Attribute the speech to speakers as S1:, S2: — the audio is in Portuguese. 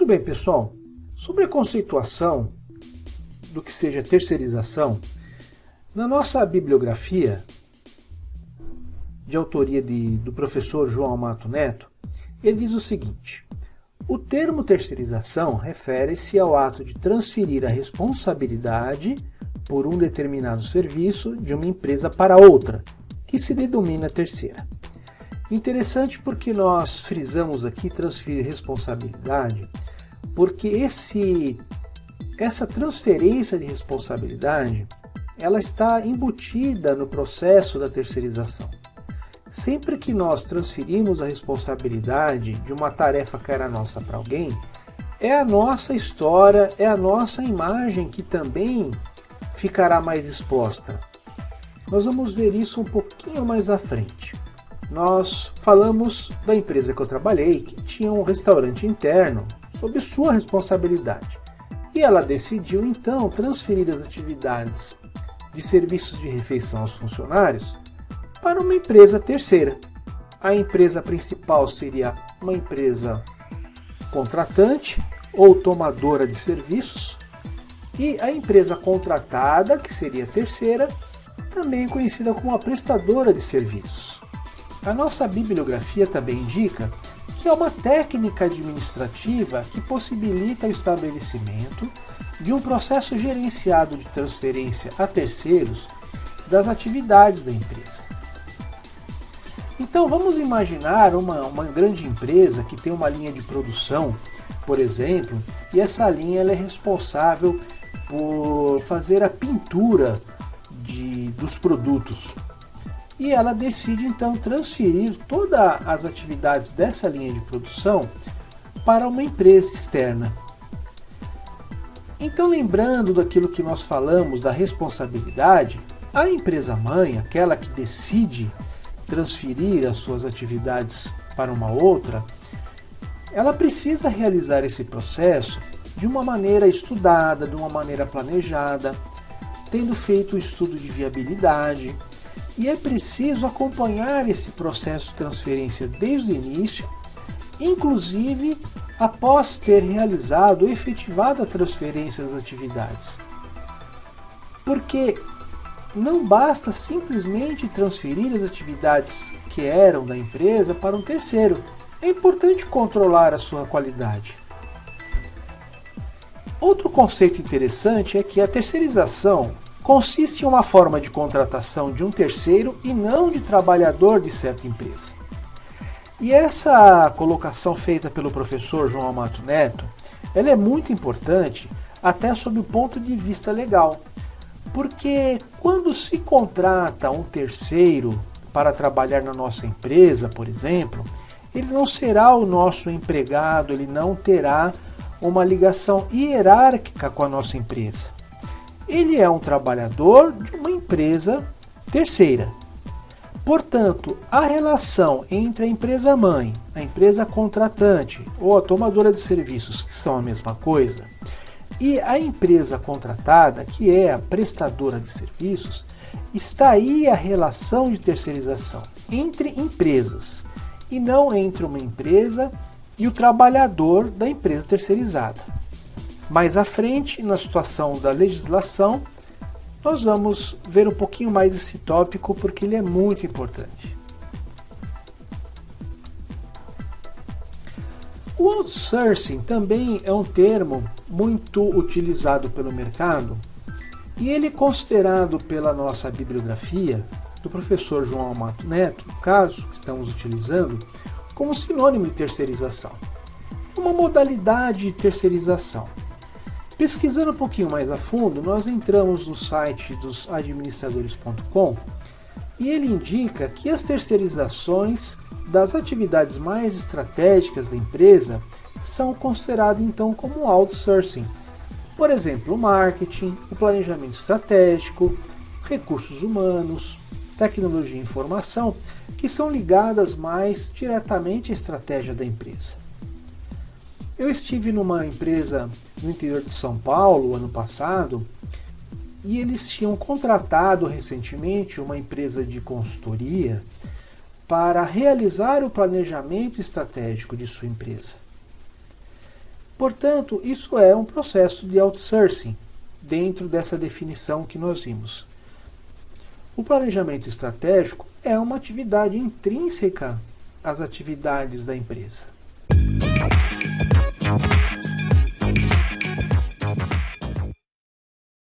S1: Muito bem, pessoal. Sobre a conceituação do que seja terceirização, na nossa bibliografia, de autoria do professor João Amato Neto, ele diz o seguinte: o termo terceirização refere-se ao ato de transferir a responsabilidade por um determinado serviço de uma empresa para outra, que se denomina terceira. Interessante porque nós frisamos aqui transferir responsabilidade, porque essa transferência de responsabilidade ela está embutida no processo da terceirização. Sempre que nós transferimos a responsabilidade de uma tarefa que era nossa para alguém, é a nossa história, é a nossa imagem que também ficará mais exposta. Nós vamos ver isso um pouquinho mais à frente. Nós falamos da empresa que eu trabalhei, que tinha um restaurante interno sob sua responsabilidade. E ela decidiu então transferir as atividades de serviços de refeição aos funcionários para uma empresa terceira. A empresa principal seria uma empresa contratante ou tomadora de serviços, e a empresa contratada, que seria a terceira, também conhecida como a prestadora de serviços. A nossa bibliografia também indica que é uma técnica administrativa que possibilita o estabelecimento de um processo gerenciado de transferência a terceiros das atividades da empresa. Então vamos imaginar uma grande empresa que tem uma linha de produção, por exemplo, e essa linha ela é responsável por fazer a pintura dos produtos. E ela decide então transferir todas as atividades dessa linha de produção para uma empresa externa. Então, lembrando daquilo que nós falamos da responsabilidade, a empresa mãe, aquela que decide transferir as suas atividades para uma outra, ela precisa realizar esse processo de uma maneira estudada, de uma maneira planejada, tendo feito o estudo de viabilidade, e é preciso acompanhar esse processo de transferência desde o início, inclusive após ter realizado ou efetivado a transferência das atividades. Porque não basta simplesmente transferir as atividades que eram da empresa para um terceiro. É importante controlar a sua qualidade. Outro conceito interessante é que a terceirização consiste em uma forma de contratação de um terceiro e não de trabalhador de certa empresa. E essa colocação feita pelo professor João Amato Neto, ela é muito importante até sob o ponto de vista legal, porque quando se contrata um terceiro para trabalhar na nossa empresa, por exemplo, ele não será o nosso empregado, ele não terá uma ligação hierárquica com a nossa empresa. Ele é um trabalhador de uma empresa terceira. Portanto, a relação entre a empresa mãe, a empresa contratante ou a tomadora de serviços, que são a mesma coisa, e a empresa contratada, que é a prestadora de serviços, está aí a relação de terceirização entre empresas, e não entre uma empresa e o trabalhador da empresa terceirizada. Mais à frente, na situação da legislação, nós vamos ver um pouquinho mais esse tópico porque ele é muito importante. O outsourcing também é um termo muito utilizado pelo mercado e ele é considerado pela nossa bibliografia do professor João Amato Neto, no caso que estamos utilizando, como sinônimo de terceirização. É uma modalidade de terceirização. Pesquisando um pouquinho mais a fundo, nós entramos no site dos administradores.com e ele indica que as terceirizações das atividades mais estratégicas da empresa são consideradas então como outsourcing. Por exemplo, o marketing, o planejamento estratégico, recursos humanos, tecnologia e informação, que são ligadas mais diretamente à estratégia da empresa. Eu estive numa empresa no interior de São Paulo ano passado e eles tinham contratado recentemente uma empresa de consultoria para realizar o planejamento estratégico de sua empresa. Portanto, isso é um processo de outsourcing, dentro dessa definição que nós vimos. O planejamento estratégico é uma atividade intrínseca às atividades da empresa.